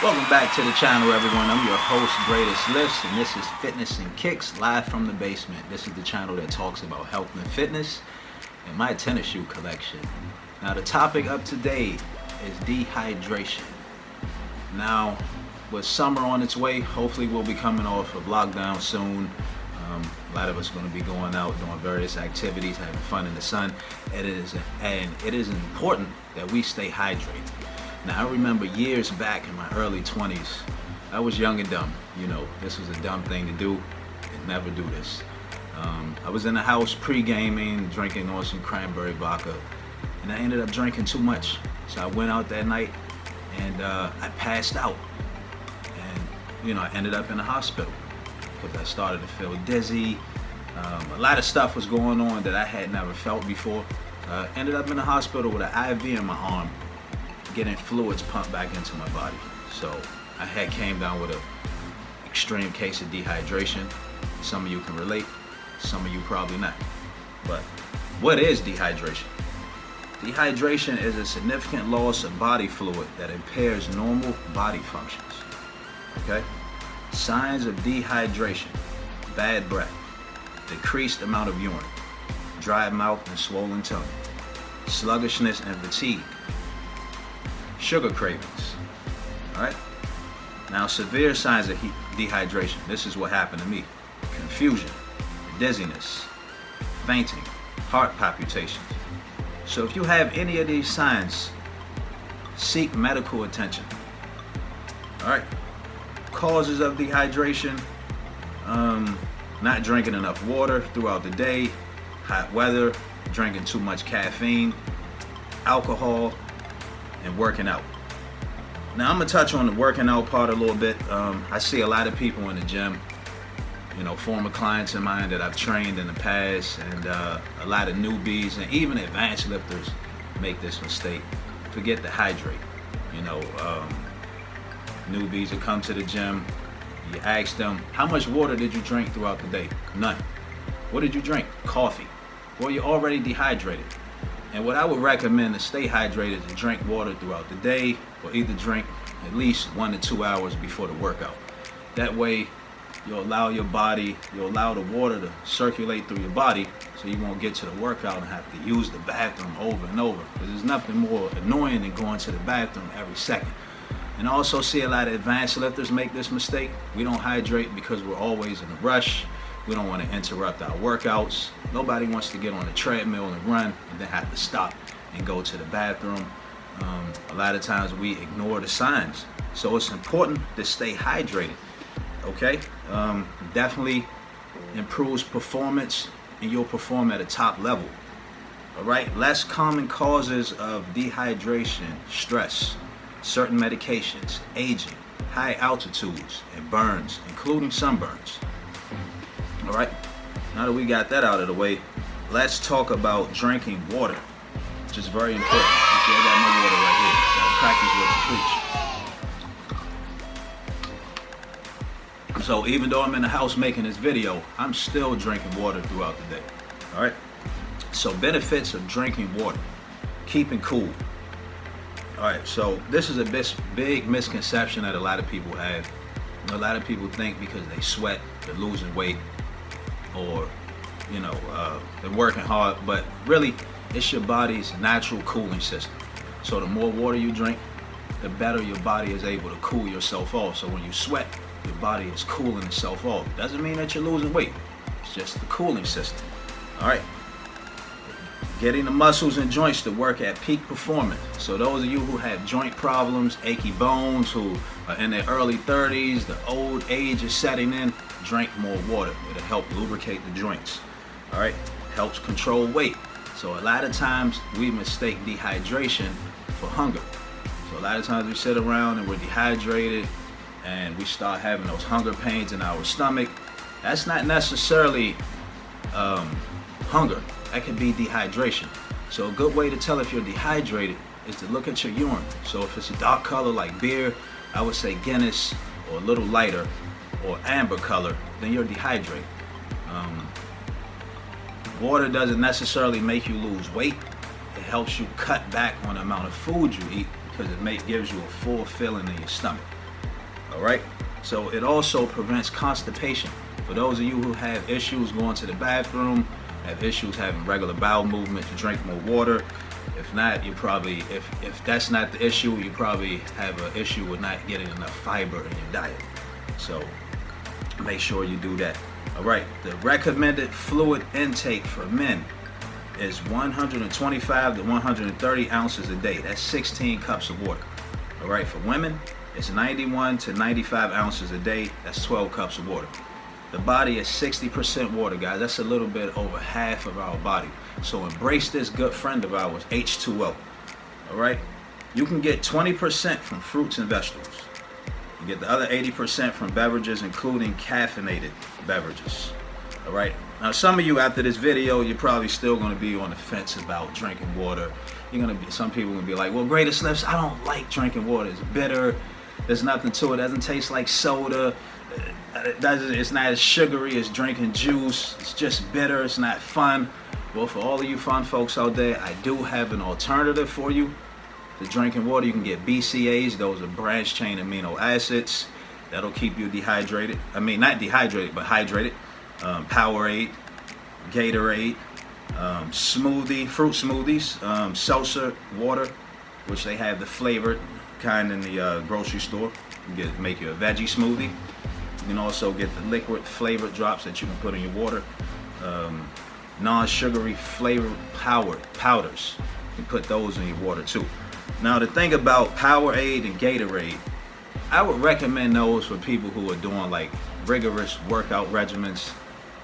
Welcome back to the channel, everyone. I'm your host, Greatest Lifts, and this is Fitness and Kicks, live from the basement. This is the channel that talks about health and fitness and my tennis shoe collection. Now, the topic of today is dehydration. Now, with summer on its way, hopefully we'll be coming off of lockdown soon. A lot of us are going to be going out doing various activities, having fun in the sun. It is important that we stay hydrated. Now, I remember years back in my early 20s, I was young and dumb. You know, this was a dumb thing to do, and never do this. I was in the house pre-gaming, drinking on some cranberry vodka, and I ended up drinking too much. So I went out that night, and I passed out. And, I ended up in the hospital because I started to feel dizzy. A lot of stuff was going on that I had never felt before. Ended up in the hospital with an IV in my arm, getting fluids pumped back into my body. So I had came down with an extreme case of dehydration. Some of you can relate, some of you probably not. But what is dehydration? Dehydration is a significant loss of body fluid that impairs normal body functions. Okay? Signs of dehydration: bad breath, decreased amount of urine, dry mouth and swollen tongue, sluggishness and fatigue, sugar cravings. All right. Now, severe signs of dehydration. This is what happened to me: confusion, dizziness, fainting, heart palpitations. So if you have any of these signs, seek medical attention. All right. Causes of dehydration: not drinking enough water throughout the day, hot weather, drinking too much caffeine, alcohol, and working out. Now, I'm gonna touch on the working out part a little bit. I see a lot of people in the gym, former clients of mine that I've trained in the past, and a lot of newbies and even advanced lifters make this mistake. Forget to hydrate. Newbies that come to the gym, you ask them, how much water did you drink throughout the day? None. What did you drink? Coffee. Well, you're already dehydrated. And what I would recommend to stay hydrated is to drink water throughout the day, or either drink at least 1 to 2 hours before the workout. That way, you'll allow the water to circulate through your body, so you won't get to the workout and have to use the bathroom over and over. Because there's nothing more annoying than going to the bathroom every second. And I also see a lot of advanced lifters make this mistake. We don't hydrate because we're always in a rush. We don't want to interrupt our workouts. Nobody wants to get on a treadmill and run and then have to stop and go to the bathroom. A lot of times we ignore the signs. So it's important to stay hydrated, okay? Definitely improves performance, and you'll perform at a top level. All right, less common causes of dehydration: stress, certain medications, aging, high altitudes, and burns, including sunburns. All right, now that we got that out of the way, let's talk about drinking water, which is very important. You see, I got my water right here. Gotta practice what you preach. So even though I'm in the house making this video, I'm still drinking water throughout the day. All right, so benefits of drinking water: keeping cool. All right, so this is a big misconception that a lot of people have. A lot of people think because they sweat, they're losing weight, or they're working hard, but really it's your body's natural cooling system. So the more water you drink, the better your body is able to cool yourself off. So when you sweat, your body is cooling itself off. Doesn't mean that you're losing weight. It's just the cooling system. All right. Getting the muscles and joints to work at peak performance. So those of you who have joint problems, achy bones, who are in their early 30s, the old age is setting in, drink more water. It'll help lubricate the joints. All right, helps control weight. So a lot of times we mistake dehydration for hunger. So a lot of times we sit around and we're dehydrated and we start having those hunger pains in our stomach. That's not necessarily hunger. That could be dehydration. So a good way to tell if you're dehydrated is to look at your urine. So if it's a dark color like beer, I would say Guinness, or a little lighter, or amber color, then you're dehydrated. Water doesn't necessarily make you lose weight. It helps you cut back on the amount of food you eat because it gives you a full feeling in your stomach. All right. So it also prevents constipation. For those of you who have issues going to the bathroom, have issues having regular bowel movement, to drink more water. If not, you probably, if that's not the issue, you probably have an issue with not getting enough fiber in your diet. So make sure you do that. All right, the recommended fluid intake for men is 125 to 130 ounces a day. That's 16 cups of water. All right, for women, it's 91 to 95 ounces a day. That's 12 cups of water. The body is 60% water, guys. That's a little bit over half of our body. So embrace this good friend of ours, H2O. All right? You can get 20% from fruits and vegetables. You get the other 80% from beverages, including caffeinated beverages. All right? Now, some of you after this video, you're probably still going to be on the fence about drinking water. Some people are going to be like, well, Greatest Lifts, I don't like drinking water. It's bitter. There's nothing to it. It doesn't taste like soda. It's not as sugary as drinking juice. It's just bitter. It's not fun. Well, for all of you fun folks out there, I do have an alternative for you to drinking water. You can get BCAAs. Those are branched chain amino acids. That'll keep you dehydrated. I mean, not dehydrated, but hydrated. Powerade, Gatorade, fruit smoothies, seltzer water, which they have the flavored kind in the grocery store. You make you a veggie smoothie. You can also get the liquid flavored drops that you can put in your water. Non-sugary flavored powders. You can put those in your water too. Now the thing about Powerade and Gatorade, I would recommend those for people who are doing like rigorous workout regimens,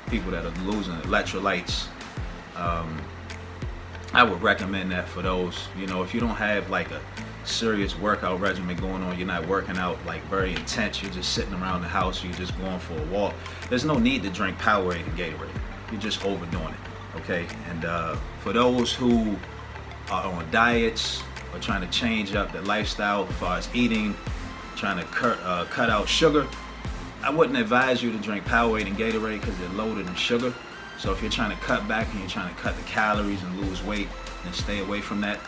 people that are losing electrolytes. I would recommend that for those. You know, if you don't have like a serious workout regimen going on, you're not working out like very intense, you're just sitting around the house, you're just going for a walk, there's no need to drink Powerade and Gatorade. You're just overdoing it, okay? And for those who are on diets or trying to change up their lifestyle as far as eating, trying to cut out sugar, I wouldn't advise you to drink Powerade and Gatorade because they're loaded in sugar. So if you're trying to cut back and you're trying to cut the calories and lose weight and stay away from that,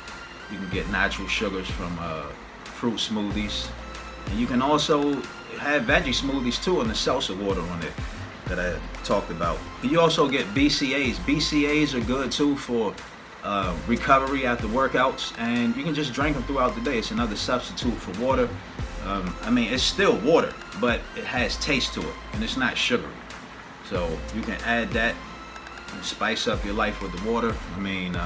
you can get natural sugars from fruit smoothies. And you can also have veggie smoothies too, and the seltzer water on it that I talked about. And you also get BCAAs. BCAAs are good too for recovery after workouts, and you can just drink them throughout the day. It's another substitute for water. I mean, it's still water, but it has taste to it, and it's not sugary. So you can add that and spice up your life with the water. I mean,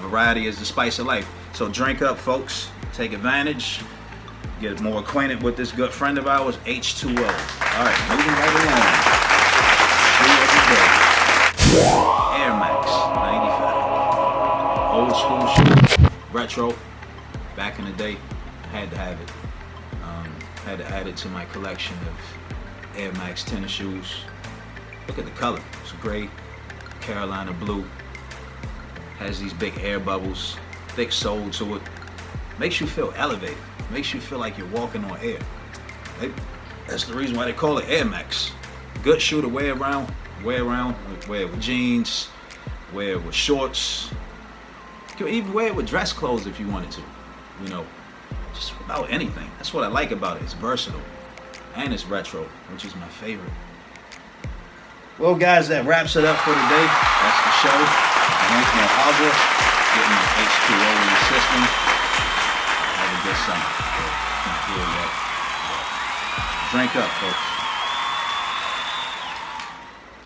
variety is the spice of life. So drink up, folks. Take advantage. Get more acquainted with this good friend of ours, H2O. All right, moving right along. Shoe of the day. Air Max 95. Old school shoe. Retro. Back in the day, had to have it. Had to add it to my collection of Air Max tennis shoes. Look at the color. It's gray, Carolina blue. Has these big air bubbles, thick sole to it. Makes you feel elevated. Makes you feel like you're walking on air. That's the reason why they call it Air Max. Good shoe to wear around. Wear it with jeans. Wear it with shorts. You can even wear it with dress clothes if you wanted to. You know, just about anything. That's what I like about it. It's versatile. And it's retro, which is my favorite. Well, guys, that wraps it up for today. That's the show. Drink more Alba, getting H2O in the system. Have a good summer. Drink up, folks.